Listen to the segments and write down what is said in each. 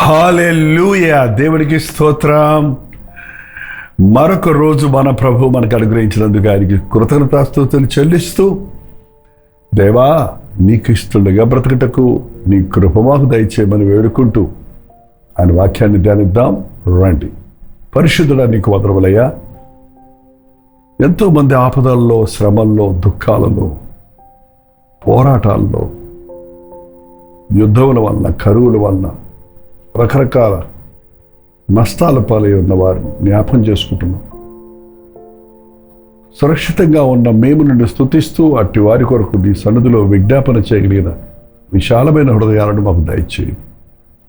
హల్లెలూయా, దేవునికి స్తోత్రం. మరొక రోజు మన ప్రభు మనకు అనుగ్రహించినందుకు ఆయనకి కృతజ్ఞతాస్తుతులు చెల్లిస్తూ, దేవా నీకు ఇష్టలుగా బ్రతకటకు నీ కృప మాకు దయచేయమని వేడుకుంటూ ఆయన వాక్యాన్ని ధ్యానిద్దాం రండి. పరిశుద్ధుడా నీకు వందనములయ్యా. ఎంతోమంది ఆపదల్లో, శ్రమల్లో, దుఃఖాలలో, పోరాటాల్లో, యుద్ధముల వలన, కరువుల వలన రకరకాల నష్టాల పాలై ఉన్న వారిని జ్ఞాపం చేసుకుంటున్నాం. సురక్షితంగా ఉన్న మేము నిన్ను స్తుతిస్తూ అట్టి వారి కొరకు నీ సన్నిధిలో విజ్ఞాపన చేయగలిగిన విశాలమైన హృదయాలను మాకు దయచేయి.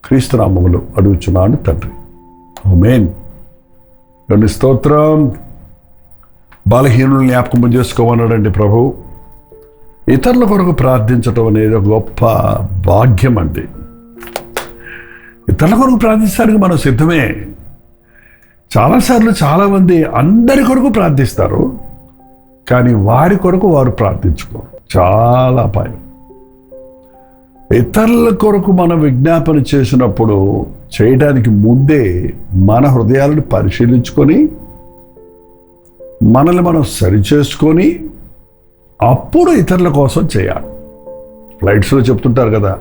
క్రీస్తు నామములో అడుగుచున్నాను తండ్రి, ఆమేన్. రెండు స్తోత్రం. బలహీనులు జ్ఞాపకం చేసుకోమన్నాడండి ప్రభు. ఇతరుల కొరకు ప్రార్థించటం అనేది ఒక గొప్ప భాగ్యం అండి. ఇతరుల కొరకు ప్రార్థించడానికి మనం సిద్ధమే. చాలాసార్లు చాలామంది అందరి కొరకు ప్రార్థిస్తారు, కానీ వారి కొరకు వారు ప్రార్థించుకోరు. చాలా అపాయం. ఇతరుల కొరకు మనం విజ్ఞాపన చేసినప్పుడు చేయడానికి ముందే మన హృదయాలను పరిశీలించుకొని మనల్ని మనం సరిచేసుకొని అప్పుడు ఇతరుల కోసం చేయాలి. ఫ్లైట్స్లో చెప్తుంటారు కదా,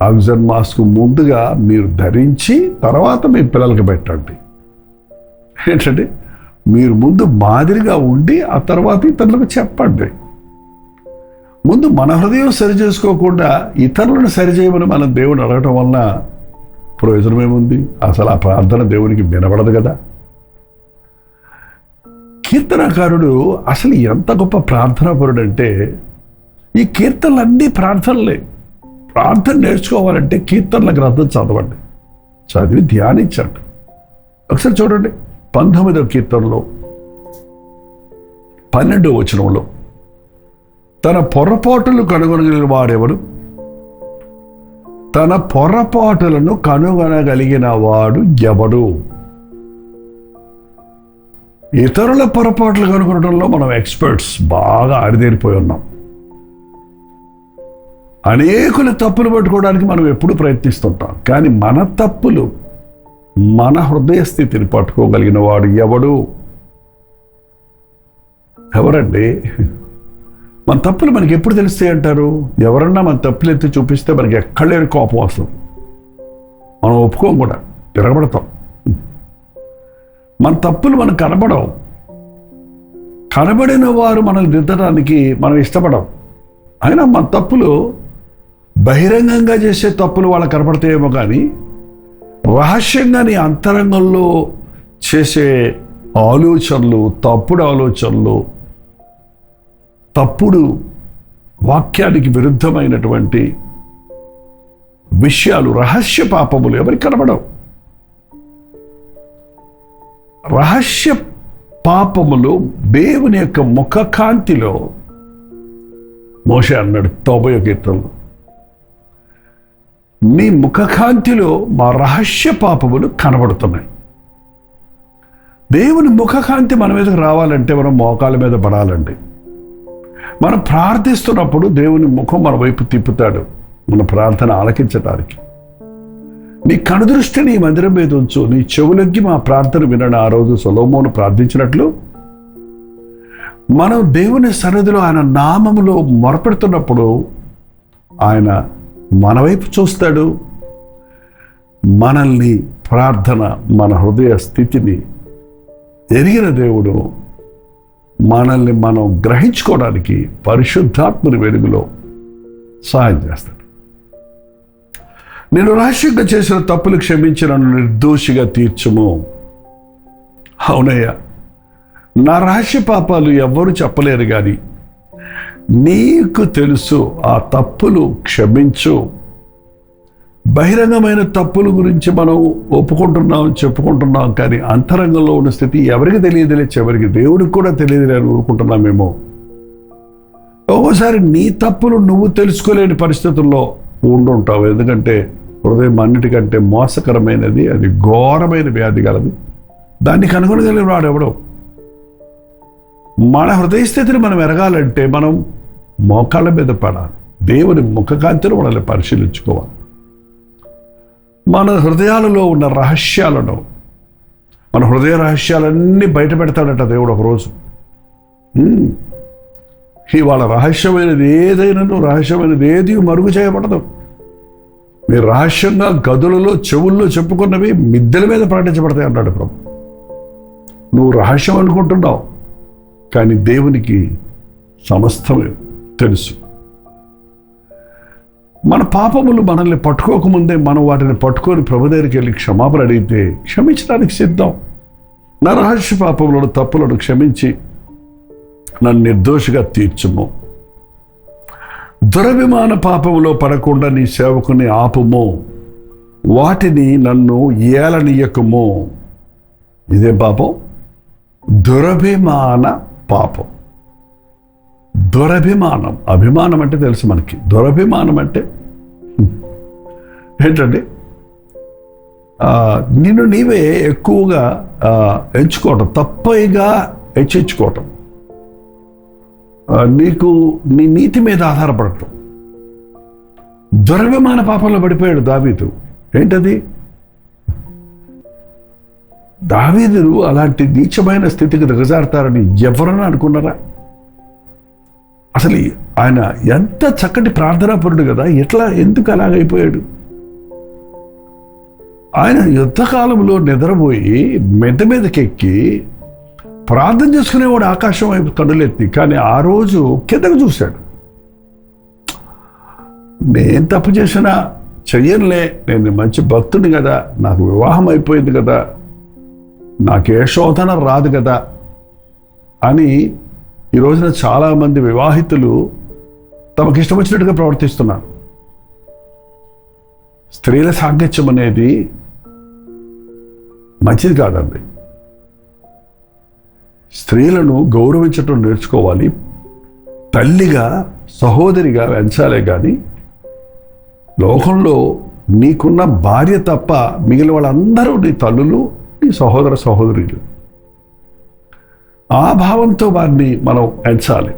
ఆక్సిజన్ మాస్క్ ముందుగా మీరు ధరించి తర్వాత మీ పిల్లలకి పెట్టండి. ఏంటంటే మీరు ముందు మాదిరిగా ఉండి ఆ తర్వాత ఇతరులకు చెప్పండి. ముందు మన హృదయం సరి చేసుకోకుండా ఇతరులను సరిచేయమని మనం దేవుని అడగటం వలన ప్రయోజనం ఏముంది? అసలు ఆ ప్రార్థన దేవునికి వినబడదు కదా. కీర్తనకారుడు అసలు ఎంత గొప్ప ప్రార్థనాపరుడు అంటే, ఈ కీర్తనలన్నీ ప్రార్థనలే. ప్రార్థన నేర్చుకోవాలంటే కీర్తనల గ్రంథం చదవండి, చదివి ధ్యానించండి. ఒకసారి చూడండి 19వ కీర్తనలో 12వ వచనంలో, తన పొరపాటులు కనుగొనగలిగిన వాడెవడు? తన పొరపాటులను కనుగొనగలిగిన వాడు ఎవడు? ఇతరుల పొరపాట్లు కనుగొనడంలో మనం ఎక్స్పర్ట్స్, బాగా ఆరిదేరిపోయి ఉన్నాం. అనేకుల తప్పులు పట్టుకోవడానికి మనం ఎప్పుడు ప్రయత్నిస్తుంటాం, కానీ మన తప్పులు, మన హృదయ స్థితిని పట్టుకోగలిగిన వాడు ఎవడు? ఎవరండి? మన తప్పులు మనకి ఎప్పుడు తెలుస్తాయి అంటారు? ఎవరన్నా మన తప్పులు ఎత్తి చూపిస్తే మనకి ఎక్కడ లేని కోపం వస్తుంది. మనం ఒప్పుకోం కూడా, తిరగబడతాం. మన తప్పులు మనకు కనబడవు. కనబడిన వారు మనల్ని దిద్దడానికి మనం ఇష్టపడం. అయినా మన తప్పులు బహిరంగంగా చేసే తప్పులు వాళ్ళకి కనపడతాయేమో, కానీ రహస్యంగా నీ అంతరంగంలో చేసే ఆలోచనలు, తప్పుడు ఆలోచనలు, తప్పుడు వాక్యానికి విరుద్ధమైనటువంటి విషయాలు, రహస్య పాపములు ఎవరికి కనబడవు. రహస్య పాపములు దేవుని యొక్క ముఖకాంతిలో, మోషే అన్నాడు 90వ కీర్తనలో, నీ ముఖకాంతిలో మా రహస్య పాపములు కనబడుతున్నాయి. దేవుని ముఖకాంతి మన మీదకి రావాలంటే మనం మోకాల మీద పడాలండి. మనం ప్రార్థిస్తున్నప్పుడు దేవుని ముఖం మన వైపు తిప్పుతాడు, మన ప్రార్థన ఆలకించడానికి. నీ కనుదృష్టి నీ మందిరం మీద ఉంచు, నీ చెవులకి మా ప్రార్థన వినని ఆ రోజు సొలొమోను ప్రార్థించినట్లు మనం దేవుని సన్నిధిలో ఆయన నామములో మొరపెడుతున్నప్పుడు ఆయన మన వైపు చూస్తాడు. మనల్ని, ప్రార్థన, మన హృదయ స్థితిని ఎరిగిన దేవుడు మనల్ని మనం గ్రహించుకోవడానికి పరిశుద్ధాత్మని వెలుగులో సహాయం చేస్తాడు. నేను రహస్యంగా చేసిన తప్పులు క్షమించి నన్ను నిర్దోషిగా తీర్చుము. అవునయ్యా, నా రహస్య పాపాలు ఎవ్వరూ చెప్పలేరు, కానీ నీకు తెలుసు. ఆ తప్పులు క్షమించు. బహిరంగమైన తప్పుల గురించి మనం ఒప్పుకుంటున్నాం, చెప్పుకుంటున్నాం, కానీ అంతరంగంలో ఉన్న స్థితి ఎవరికి తెలియదులే, చివరికి దేవుడికి కూడా తెలియదులే అని ఊరుకుంటున్నామేమో. ఒక్కోసారి నీ తప్పులు నువ్వు తెలుసుకోలేని పరిస్థితుల్లో ఉండుంటావు. ఎందుకంటే హృదయం అన్నిటికంటే మోసకరమైనది, అది ఘోరమైన వ్యాధి గలది. దాన్ని కనుగొనగలిగిన వాడు ఎవడో. మన హృదయ స్థితిని మనం ఎరగాలంటే మనం మోకాళ్ళ మీద పడాలి. దేవుని ముఖకాంతిని మనల్ని పరిశీలించుకోవాలి. మన హృదయాలలో ఉన్న రహస్యాలను, మన హృదయ రహస్యాలన్నీ బయట పెడతాడట దేవుడు ఒకరోజు. ఇవాళ రహస్యమైనది ఏది మరుగు చేయబడదు. మీరు రహస్యంగా గదులలో చెవుల్లో చెప్పుకున్నవి మిద్దెల మీద ప్రకటించబడతాయి అన్నాడు ప్రభు. నువ్వు రహస్యం అనుకుంటున్నావు, కానీ దేవునికి సమస్తమే తెలుసు. మన పాపములు మనల్ని పట్టుకోకముందే మనం వాటిని పట్టుకొని ప్రభు దగ్గరికి వెళ్ళి క్షమాపణ అడిగితే క్షమించడానికి సిద్ధం. నా రహస్య పాపములను, తప్పులను క్షమించి నన్ను నిర్దోషిగా తీర్చుము. దురభిమాన పాపములో పడకుండా నీ సేవకుని ఆపుము. వాటిని నన్ను ఏలనీయకుము. ఇదే పాపం, దురభిమాన పాపం. దురభిమానం, అభిమానం అంటే తెలుసు మనకి. దురభిమానం అంటే ఏంటండి? నిన్ను నీవే ఎక్కువగా ఎంచుకోవటం, తప్పైగా హెచ్చించుకోవటం, నీకు నీ నీతి మీద ఆధారపడటం. దురభిమాన పాపంలో పడిపోయాడు దావీదు. ఏంటది? దావీదు అలాంటి నీచమైన స్థితికి దిగజారుతారని ఎవరన్నా అనుకున్నారా? అసలు ఆయన ఎంత చక్కటి ప్రార్థనాపరుడు కదా, ఎందుకు అలాగైపోయాడు? ఆయన యుద్ధకాలంలో నిద్రపోయి మెద్ద మీదకెక్కి ప్రార్థన చేసుకునేవాడు ఆకాశం వైపు కన్నులెత్తి. కానీ ఆ రోజు కిందకు చూశాడు. నేను తప్పు చేసినా చెయ్యనులే, నేను మంచి భక్తుని కదా, నాకు వివాహం అయిపోయింది కదా, నాకే శోధన రాదు కదా అని ఈ రోజున చాలామంది వివాహితులు తమకు ఇష్టం వచ్చినట్టుగా ప్రవర్తిస్తున్నారు. స్త్రీల సాంగత్యం అనేది మంచిది కాదండి. స్త్రీలను గౌరవించటం నేర్చుకోవాలి. తల్లిగా, సహోదరిగా పెంచాలే కానీ లోకంలో నీకున్న భార్య తప్ప మిగిలిన వాళ్ళందరూ నీ తల్లులు, నీ సహోదర సహోదరులు. ఆ భావంతో వారిని మనం ఎంచాలి.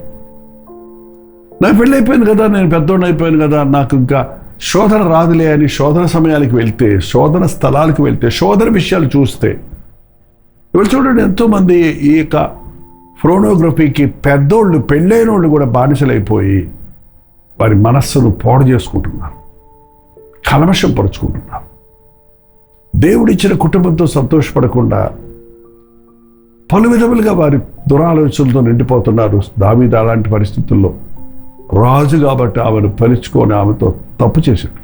నాకు పెళ్ళి అయిపోయింది కదా, నేను పెద్దోడిని అయిపోయాను కదా, నాకు ఇంకా శోధన రాదులే అని శోధన సమయానికి వెళ్తే, శోధన స్థలాలకు వెళ్తే, శోధన విషయాలు చూస్తే, ఇవాళ చూడండి ఎంతోమంది ఈ యొక్క ఫ్రోనోగ్రఫీకి పెద్దోళ్ళు, పెళ్ళైన వాళ్ళు కూడా బానిసలైపోయి వారి మనస్సును పాడు చేసుకుంటున్నారు, కల్మషం పరుచుకుంటున్నారు. దేవుడిచ్చిన కుటుంబంతో సంతోషపడకుండా పలు విధములుగా వారి దురాలోచనలతో నిండిపోతున్నారు. దావీదు అలాంటి పరిస్థితుల్లో రాజు కాబట్టి ఆమెను పలుచుకొని ఆమెతో తప్పు చేశాడు.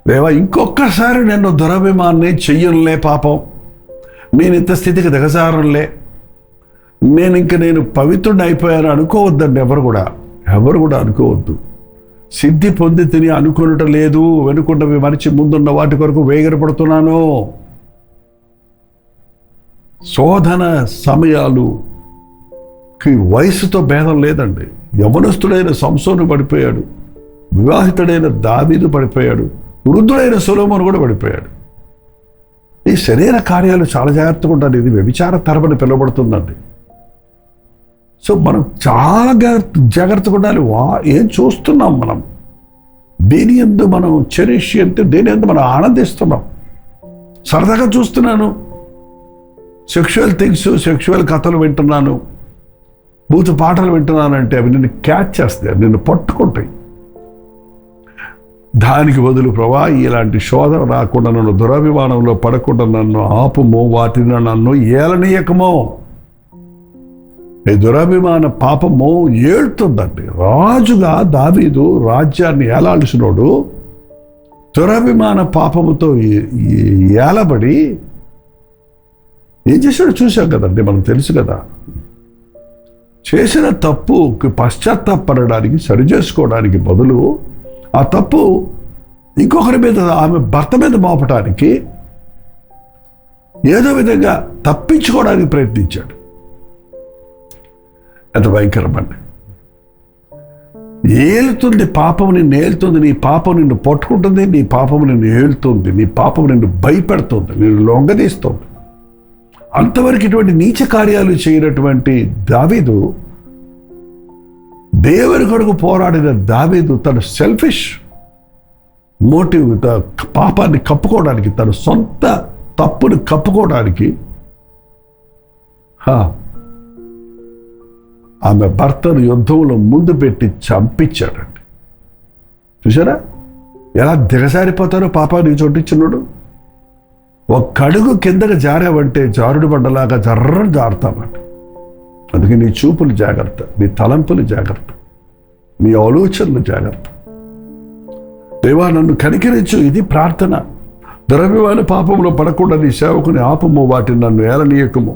దేవా, ఇంకొక్కసారి నేను దురభిమాన్ని చెయ్యనులే, పాపం నేను ఇంత స్థితికి దిగజారులే, నేను పవిత్రుడిని అయిపోయాను అనుకోవద్దండి. ఎవరు కూడా అనుకోవద్దు. సిద్ధి పొంది తిని అనుకునటం లేదు, వెనుకున్నవి మరిచి ముందున్న వాటి కొరకు వేగిరపడుతున్నాను. శోధన సమయాలుకి వయసుతో భేదం లేదండి. యవనస్తుడైన సంసోను పడిపోయాడు, వివాహితుడైన దావీదు పడిపోయాడు, వృద్ధుడైన సొలొమోను కూడా పడిపోయాడు. ఈ శరీర కార్యాలు చాలా జాగ్రత్తగా ఉండాలి. ఇది వ్యభిచార తరమని పిలువబడుతుందండి. సో మనం చాలా జాగ్రత్తగా ఉండాలి. ఏం చూస్తున్నాం మనం, దేని యందు మనం చరిష్యంతో, దేని యందు మనం ఆనందిస్తున్నాం. సరదాగా చూస్తున్నాను, సెక్షువల్ థింగ్స్, సెక్షువల్ కథలు వింటున్నాను, బూతు పాటలు వింటున్నానంటే అవి నిన్ను క్యాచ్ చేస్తాయి, నిన్ను పట్టుకుంటాయి. దానికి బదులు ప్రభా, ఇలాంటి శోధన రాకుండా, నన్ను దురభిమానంలో పడకుండా నన్ను ఆపుమో, వాటిని నన్ను ఏలనీయకమో. ఈ దురభిమాన పాపము ఏళ్తుందండి. రాజుగా దావీదు రాజ్యాన్ని ఏలాల్సినోడు దురభిమాన పాపముతో ఏలబడి ఏం చేశాడో చూశాం కదండి, మనకు తెలుసు కదా. చేసిన తప్పుకి పశ్చాత్తాపడడానికి, సరిచేసుకోవడానికి బదులు ఆ తప్పు ఇంకొకరి మీద, ఆమె భర్త మీద మోపటానికి ఏదో విధంగా తప్పించుకోవడానికి ప్రయత్నించాడు. ఎంత భయంకరమండి. ఏలుతుంది పాపం, నిన్ను ఏలుతుంది, నీ పాపం నిన్ను పట్టుకుంటుంది, నీ పాపం నిన్ను ఏలుతుంది, నీ పాపం నిన్ను భయపెడుతుంది, నిన్ను లొంగదీస్తుంది. అంతవరకు ఇటువంటి నీచ కార్యాలు చేయనటువంటి దావీదు, దేవుని కొరకు పోరాడిన దావీదు తన సెల్ఫిష్ మోటివ్, పాపాన్ని కప్పుకోవడానికి, తన సొంత తప్పుని కప్పుకోవడానికి ఆమె భర్తను యుద్ధంలో ముందు పెట్టి చంపించాడండి. చూసారా ఎలా దిగజారిపోతారో పాపానికి చోటిచ్చినాడు. ఒక్క అడుగు కిందకి జారావంటే జారుడు బండలాగా జర్రని జారుతామండి. అందుకే నీ చూపులు జాగ్రత్త, నీ తలంపులు జాగ్రత్త, నీ ఆలోచనలు జాగ్రత్త. దేవా నన్ను కనికరించు, ఇది ప్రార్థన. ద్రవ్యమైన పాపంలో పడకుండా నీ సేవకుని ఆపము, వాటిని నన్ను ఏలనీయకము.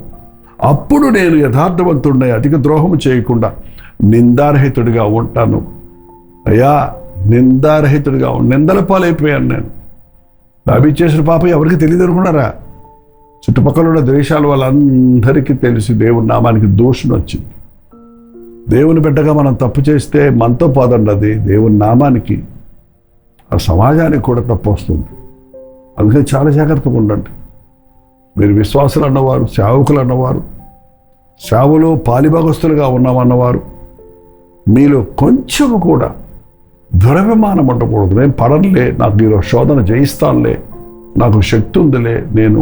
అప్పుడు నేను యథార్థవంతుడినై అధిక ద్రోహం చేయకుండా నిందారహితుడిగా ఉంటాను. అయ్యా నిందారహితుడిగా నిందల పాలైపోయాను నేను. దావీదు చేసిన పాపం ఎవరికి తెలియదు అనుకున్నారా? చుట్టుపక్కల ఉన్న దేశాల వాళ్ళందరికీ తెలిసి దేవుని నామానికి దూషణ వచ్చింది. దేవుని బిడ్డగా మనం తప్పు చేస్తే మనతో పోదండి, అది దేవుని నామానికి, ఆ సమాజానికి కూడా తప్పు వస్తుంది. అందుకని చాలా జాగ్రత్తగా ఉండండి. మీరు విశ్వాసులు అన్నవారు, సేవకులు అన్నవారు, సేవలో పాలిభాగస్తులుగా ఉన్నామన్నవారు, మీలో కొంచెం కూడా దురభిమానం ఉండకూడదు. నేను పడనులే, నాకు మీరు శోధన జయిస్తానులే, నాకు శక్తి ఉందిలే, నేను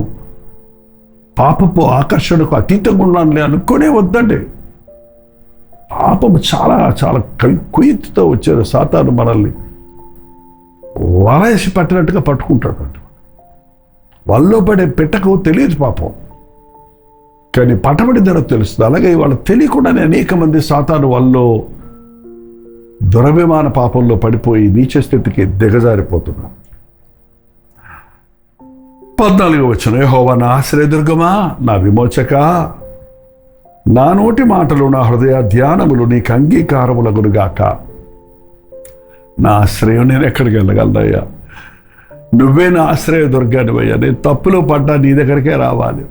పాపపు ఆకర్షణకు అతీతంగా ఉన్నానులే అనుకునే వద్దండి. పాపము చాలా చాలా కుయుక్తితో వచ్చారు. సాతాను మనల్ని వలేసి పట్టినట్టుగా పట్టుకుంటాడు. వాళ్ళలో పడే పెట్టకు తెలియదు పాపం, కానీ పట్టబడి ధర తెలుస్తుంది. అలాగే వాళ్ళు తెలియకుండానే అనేక మంది సాతాను వాళ్ళలో దురభిమాన పాపంలో పడిపోయి నీచ స్థితికి దిగజారిపోతున్నారు. 14వ వచనం, యెహోవా నా ఆశ్రయదుర్గమా, నా విమోచక, నా నోటి మాటలు నా హృదయ ధ్యానములు నీకు అంగీకారములగునుగాక. నా ఆశ్రయం నేను ఎక్కడికి వెళ్ళగలనయ్యా? నువ్వే నా ఆశ్రయ దుర్గానివయ్యా. నేను తప్పులో పడ్డా నీ దగ్గరికే రావాలి.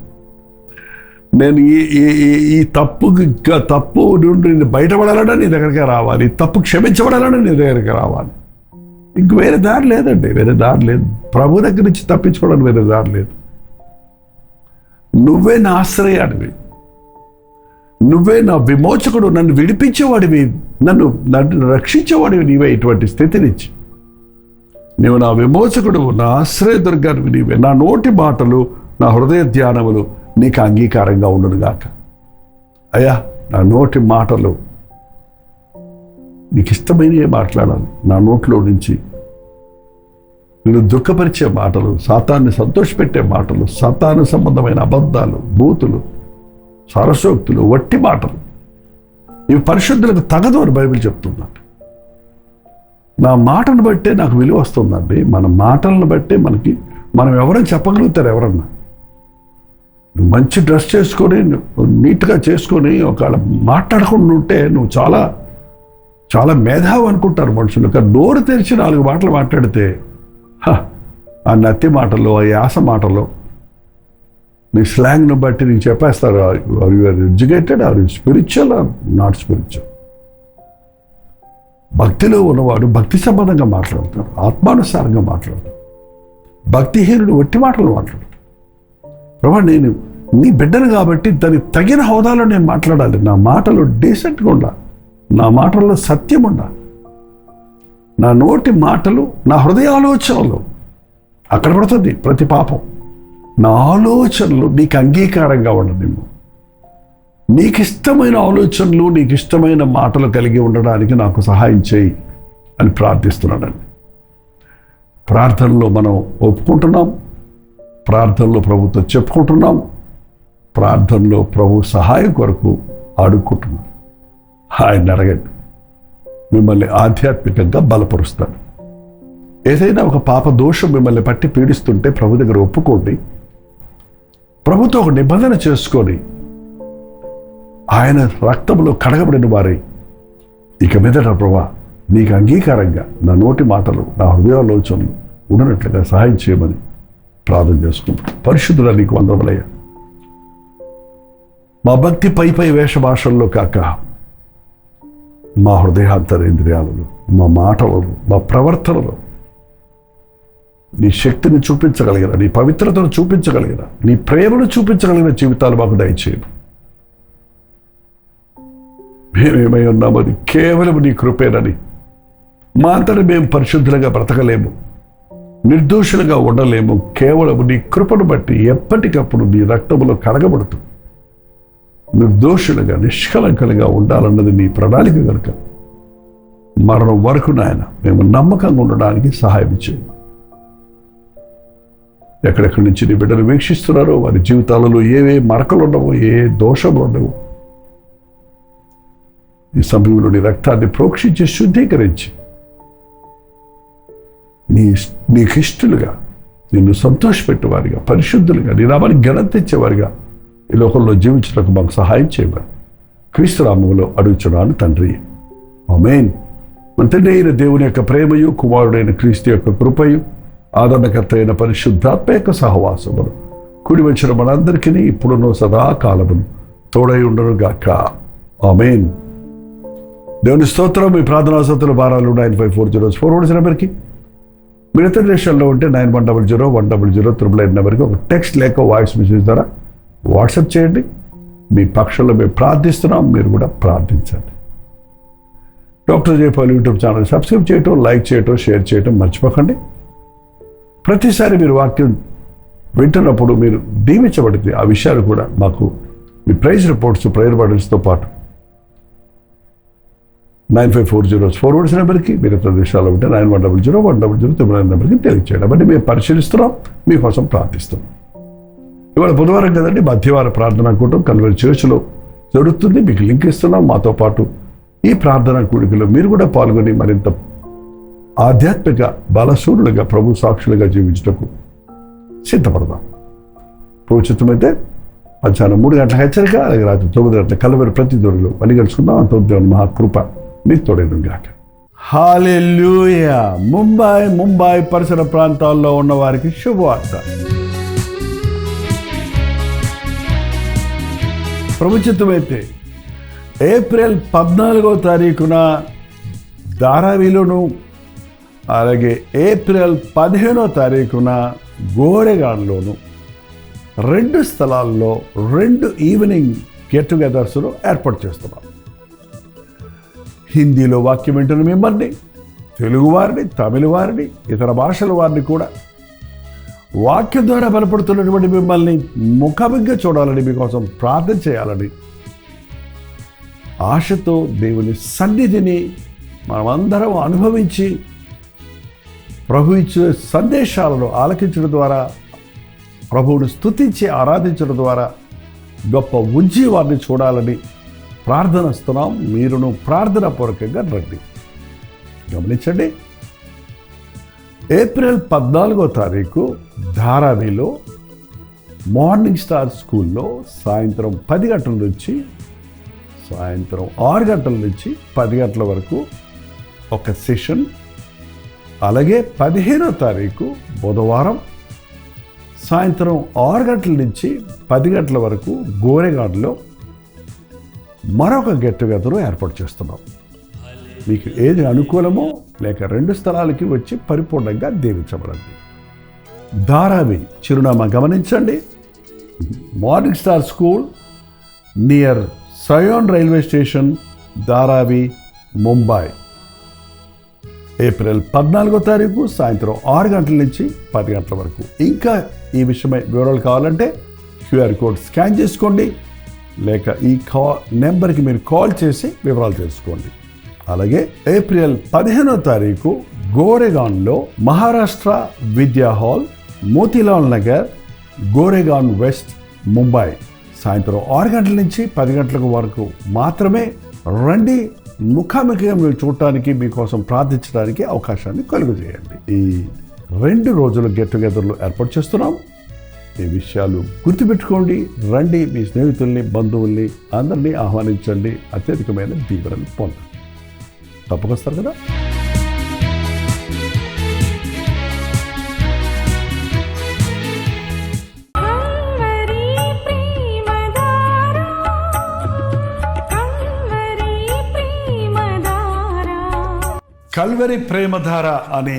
నేను ఈ తప్పు నుండి బయటపడాలన్నా నీ దగ్గరికే రావాలి. తప్పు క్షమించబడాలన్నా నీ దగ్గరికి రావాలి. ఇంక వేరే దారి లేదండి, వేరే దారి లేదు. ప్రభు దగ్గర నుంచి తప్పించుకోవడానికి వేరే దారి లేదు. నువ్వే నా ఆశ్రయానివి, నువ్వే నా విమోచకుడు, నన్ను విడిపించేవాడివి, నన్ను రక్షించేవాడివి నీవే. ఇటువంటి స్థితి నుంచి నీవు నా విమోచకుడు, నా ఆశ్రయ దుర్గానివి నీవే. నా నోటి మాటలు నా హృదయ ధ్యానములు నీకు అంగీకారంగా ఉండునుగాక. అయ్యా నా నోటి మాటలు నీకు ఇష్టమైనవే మాట్లాడాలి. నా నోట్లో నుంచి నేను దుఃఖపరిచే మాటలు, సాతాన్ని సంతోషపెట్టే మాటలు, సాతాను సంబంధమైన అబద్ధాలు, బూతులు, సరసోక్తులు, వట్టి మాటలు, ఇవి పరిశుద్ధులకు తగదు అని బైబిల్ చెప్తుందండి. నా మాటను బట్టే నాకు విలువ వస్తుందండి. మన మాటలను బట్టే మనం ఎవరైనా చెప్పగలుగుతారు. ఎవరన్నా నువ్వు మంచి డ్రెస్ చేసుకొని నీట్గా చేసుకొని ఒకవేళ మాట్లాడకుండా ఉంటే నువ్వు చాలా చాలా మేధావి అనుకుంటారు మనుషులు. కానీ నోరు తెరిచి 4 మాటలు మాట్లాడితే ఆ నత్తి మాటలు, ఆ యాస మాటలు, నీ స్లాంగ్ను బట్టి నీకు చెప్పేస్తారు. Are you educated, are you spiritual, are not spiritual. భక్తిలో ఉన్నవాడు భక్తి సంబంధంగా మాట్లాడతాడు, ఆత్మానుసారంగా మాట్లాడతాడు. భక్తిహీనుడు వట్టి మాటలు మాట్లాడతాడు. ప్రభా నేను నీ బిడ్డను కాబట్టి దానికి తగిన హోదాలో నేను మాట్లాడాలి. నా మాటలు డీసెంట్గా ఉండాలి, నా మాటల్లో సత్యం ఉండాలి. నా నోటి మాటలు నా హృదయ ఆలోచనలు, అక్కడ పడుతుంది ప్రతి పాపం. నా ఆలోచనలు నీకు అంగీకారంగా ఉండదు. నీకు ఇష్టమైన ఆలోచనలు, నీకు ఇష్టమైన మాటలు కలిగి ఉండడానికి నాకు సహాయం చేయి అని ప్రార్థిస్తున్నానండి. ప్రార్థనలో మనం ఒప్పుకుంటున్నాం, ప్రార్థనలో ప్రభుతో చెప్పుకుంటున్నాం, ప్రార్థనలో ప్రభు సహాయం కొరకు అడుక్కుంటున్నాం. ఆయన అడగండి, మిమ్మల్ని ఆధ్యాత్మికంగా బలపరుస్తాడు. ఏదైనా ఒక పాప దోషం మిమ్మల్ని పట్టి పీడిస్తుంటే ప్రభు దగ్గర ఒప్పుకోండి. ప్రభుతో ఒక నిబంధన చేసుకొని ఆయన రక్తంలో కడగబడిన వారై ఇక మీదట ప్రభా నీకు అంగీకారంగా నా నోటి మాటలు, నా హృదయాలోచనలు ఉండనట్లుగా సహాయం చేయమని ప్రార్థన చేసుకుంటాం. పరిశుద్ధుల నీకు వందనములయ్యా. మా భక్తి పై వేష భాషల్లో కాక మా హృదయాంతరేంద్రియాలలో, మా మాటలలో, మా ప్రవర్తనలో నీ శక్తిని చూపించగలిగిన, నీ పవిత్రతను చూపించగలిగిన, నీ ప్రేమను చూపించగలిగిన జీవితాలు మాకు దయచేయను. మేమేమై ఉన్నామది కేవలం నీ కృపేనని, మా అంతటి మేము పరిశుద్ధులుగా బ్రతకలేము, నిర్దోషులుగా ఉండలేము. కేవలం నీ కృపను బట్టి ఎప్పటికప్పుడు నీ రక్తములో కడగబడుతూ నిర్దోషులుగా నిష్కలంకలుగా ఉండాలన్నది నీ ప్రణాళిక కనుక మరణం వరకు నాయన మేము నమ్మకంగా ఉండడానికి సహాయం చేయండి. ఎక్కడెక్కడి నుంచి నీ బిడ్డలు వీక్షిస్తున్నారో వారి జీవితాలలో ఏవే మరకలు ఉండవు, ఏ దోషములు ఉండవు, ఈ సమయంలో నీ రక్తాన్ని ప్రోక్షించి శుద్ధీకరించి నీకు ఇష్టలుగా, నిన్ను సంతోషపెట్టేవారిగా, పరిశుద్ధులుగా, నీ నామానికి ఘనత తెచ్చేవారిగా ఈ లోకంలో జీవించడానికి మాకు సహాయం చేయమని క్రీస్తు నామములో అడుగుచున్నాను తండ్రి, ఆమేన్. మన తండ్రి అయిన దేవుని యొక్క ప్రేమయు, కుమారుడైన క్రీస్తు యొక్క కృపయు, ఆదరణకర్త అయిన పరిశుద్ధాత్మ యొక్క సహవాసములు కూడి వచ్చిన మనందరికీ ఇప్పుడున్న సదాకాలమును తోడై ఉండను గాక, ఆమేన్. దేవుని స్తోత్రం. మీ ప్రార్థనా సతుల భారాలు 9540 నెంబర్కి, మీరు ఇతర దేశాల్లో ఉంటే 9100 నెంబర్కి ఒక టెక్స్ట్ లేక వాయిస్ మెసేజ్ ద్వారా వాట్సాప్ చేయండి. మీ పక్షంలో మేము ప్రార్థిస్తున్నాం, మీరు కూడా ప్రార్థించండి. Doctor Jaipal YouTube channel subscribe చేయటం, లైక్ చేయటం, షేర్ చేయటం మర్చిపోకండి. ప్రతిసారి మీరు వాక్యం వింటున్నప్పుడు మీరు దీవించబడితే ఆ విషయాలు కూడా మాకు మీ ప్రైజ్ రిపోర్ట్స్, ప్రేయర్ బాటిల్స్తో పాటు 9540 నెంబర్కి, మీరు ఇతర దేశాల్లో ఉంటే 9100 నెంబర్కి తెలియచేయండి. కాబట్టి మేము పరిశీలిస్తున్నాం, మీకోసం ప్రార్థిస్తున్నాం. ఇవాళ బుధవారం కదండి, మధ్యవార ప్రార్థనా కూటం కల్వరి చర్చిలో జరుగుతుంది. మీకు లింక్ ఇస్తున్నాం. మాతో పాటు ఈ ప్రార్థనా కూడికలో మీరు కూడా పాల్గొని మరింత ఆధ్యాత్మిక బలశూరులుగా, ప్రభు సాక్షులుగా జీవించటకు సిద్ధపడదాం. ప్రోచితమైతే మధ్యాహ్నం 3 గంటల హెచ్చరిక, అలాగే రాత్రి 9 గంటల కల్వరి ప్రతి దూరంలో మళ్ళీ కలుసుకుందాం. అంత దేవుని మహాకృప మీకు తోడైన గాక. హల్లెలూయా. ముంబై పరిసర ప్రాంతాల్లో ఉన్న వారికి శుభవార్త. ప్రభుత్వమైతే ఏప్రిల్ 14వ తారీఖున ధారావిలోను, అలాగే ఏప్రిల్ 15వ తారీఖున గోరెగాన్లోను 2 స్థలాల్లో 2 ఈవినింగ్ గెట్ టుగెదర్స్ను ఏర్పాటు చేస్తున్నాం. హిందీలో వాక్యం వింటున్న మిమ్మల్ని, తెలుగు వారిని, తమిళ వారిని, ఇతర భాషల వారిని కూడా వాక్యం ద్వారా బలపడుతున్నటువంటి మిమ్మల్ని ముఖాముఖిగా చూడాలని, మీకోసం ప్రార్థన చేయాలని ఆశతో దేవుని సన్నిధిని మనమందరం అనుభవించి ప్రభు ఇచ్చే సందేశాలను ఆలకించడం ద్వారా, ప్రభువును స్తుతించి ఆరాధించడం ద్వారా గొప్ప ఉజ్జీవాన్ని చూడాలని ప్రార్థనిస్తున్నాం. మీరును ప్రార్థన పూర్వకంగా రండి. గమనించండి, ఏప్రిల్ 14వ తారీఖు ధారావిలో మార్నింగ్ స్టార్ స్కూల్లో సాయంత్రం 10 గంటల నుంచి సాయంత్రం 6 గంటల నుంచి 10 గంటల వరకు ఒక సెషన్. అలాగే 15వ తారీఖు బుధవారం సాయంత్రం 6 గంటల నుంచి 10 గంటల వరకు గోరెగాడ్లో మరొక గెట్ టుగెదర్ ఏర్పాటు చేస్తున్నాం. మీకు ఏది అనుకూలమో లేక 2 స్థలాలకి వచ్చి పరిపూర్ణంగా దీవించబడండి. ధారావి చిరునామా గమనించండి. Morning star school near Sion railway station, Dharavi, Mumbai. April 14వ తారీఖు సాయంత్రం 6 గంటల నుంచి 10 గంటల వరకు. ఇంకా ఈ విషయమై వివరాలు కావాలంటే క్యూఆర్ కోడ్ స్కాన్ చేసుకోండి, లేక ఈ నెంబర్కి మీరు కాల్ చేసి వివరాలు తెలుసుకోండి. అలాగే ఏప్రిల్ 15వ తారీఖు గోరెగాన్లో మహారాష్ట్ర విద్యా హాల్, మోతీలాల్ నగర్, గోరెగాన్ వెస్ట్, ముంబై. సాయంత్రం 6 గంటల నుంచి 10 గంటల వరకు మాత్రమే రండి. ముఖాముఖిగా మీరు చూడటానికి, మీకోసం ప్రార్థించడానికి అవకాశాన్ని కలుగజేయండి. ఈ 2 రోజుల గెట్ టుగెదర్లు ఏర్పాటు చేస్తున్నాం. ఈ విషయాలు గుర్తుపెట్టుకోండి. రండి, మీ స్నేహితుల్ని, బంధువుల్ని అందరినీ ఆహ్వానించండి. అత్యధికమైన దీవెనలు పొందండి. తప్పకొస్తారు కదా. కల్వరి ప్రేమధార అనే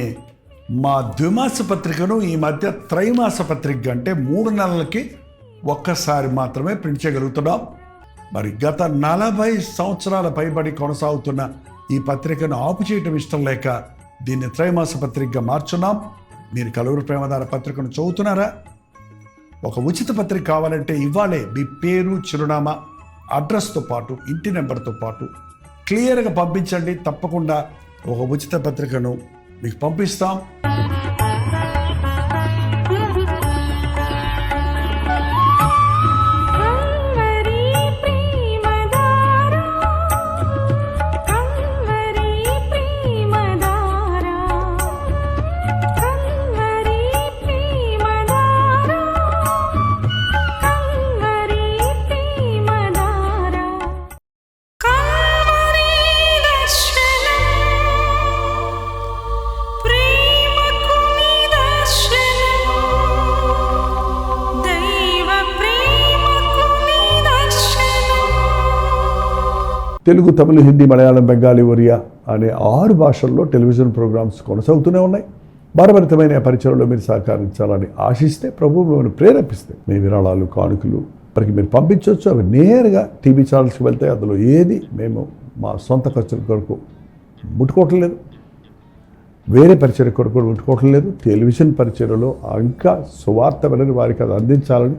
మా ద్విమాస పత్రికను ఈ మధ్య త్రైమాస పత్రిక అంటే 3 నెలలకి ఒక్కసారి మాత్రమే ప్రింట్ చేయగలుగుతున్నాం. మరి గత 40 సంవత్సరాల పైబడి కొనసాగుతున్న ఈ పత్రికను ఆపు చేయటం ఇష్టం లేక దీన్ని త్రైమాస పత్రికగా మార్చున్నాం. మీరు కలువరి ప్రేమధార పత్రికను చదువుతున్నారా? ఒక ఉచిత పత్రిక కావాలంటే ఇవ్వాలే మీ పేరు, చిరునామా, అడ్రస్తో పాటు ఇంటి నెంబర్తో పాటు క్లియర్గా పంపించండి. తప్పకుండా ఒక ఉచిత పత్రికను మీకు పంపిస్తాం. తెలుగు, తమిళ, హిందీ, మలయాళం, బెంగాలీ, ఒరియా అనే 6 భాషల్లో టెలివిజన్ ప్రోగ్రామ్స్ కొనసాగుతూనే ఉన్నాయి. భారభరితమైన పరిచయంలో మీరు సహకరించాలని ఆశిస్తే, ప్రభు మిమ్మల్ని ప్రేరేపిస్తే మీ విరాళాలు, కానుకలు మనకి మీరు పంపించవచ్చు. అవి నేరుగా టీవీ ఛానల్స్కి వెళ్తే అందులో ఏది మేము మా సొంత ఖర్చుల కొరకు ముట్టుకోవటం లేదు, వేరే పరిచయ కొరకు ముట్టుకోవటం లేదు. టెలివిజన్ పరిచయలో ఇంకా సువార్త వినని వారికి అది అందించాలని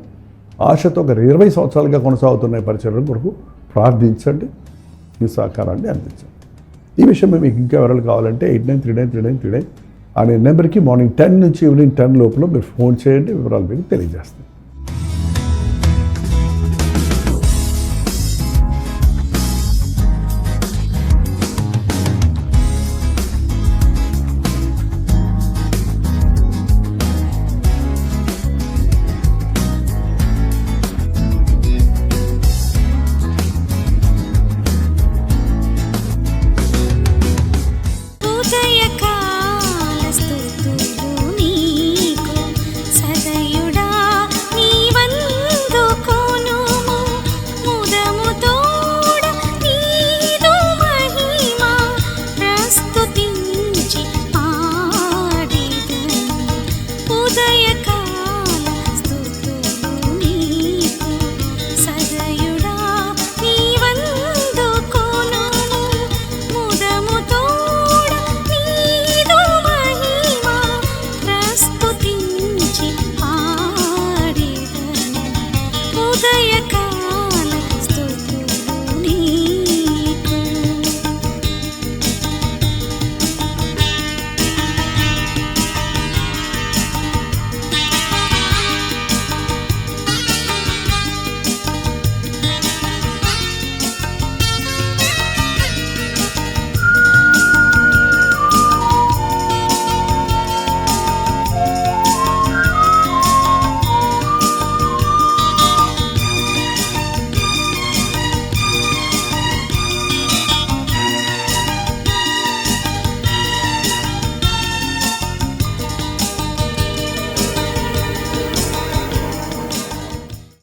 ఆశతో ఒక 20 సంవత్సరాలుగా కొనసాగుతున్న పరిచయం కొరకు ప్రార్థించండి, మీ సహకారాన్ని అందించండి. ఈ విషయం మీకు ఇంకా వివరాలు కావాలంటే 89393939 అనే నెంబర్కి మార్నింగ్ 10 నుంచి ఈవినింగ్ 10 లోపల మీరు ఫోన్ చేయండి, వివరాలు మీకు తెలియజేస్తాం.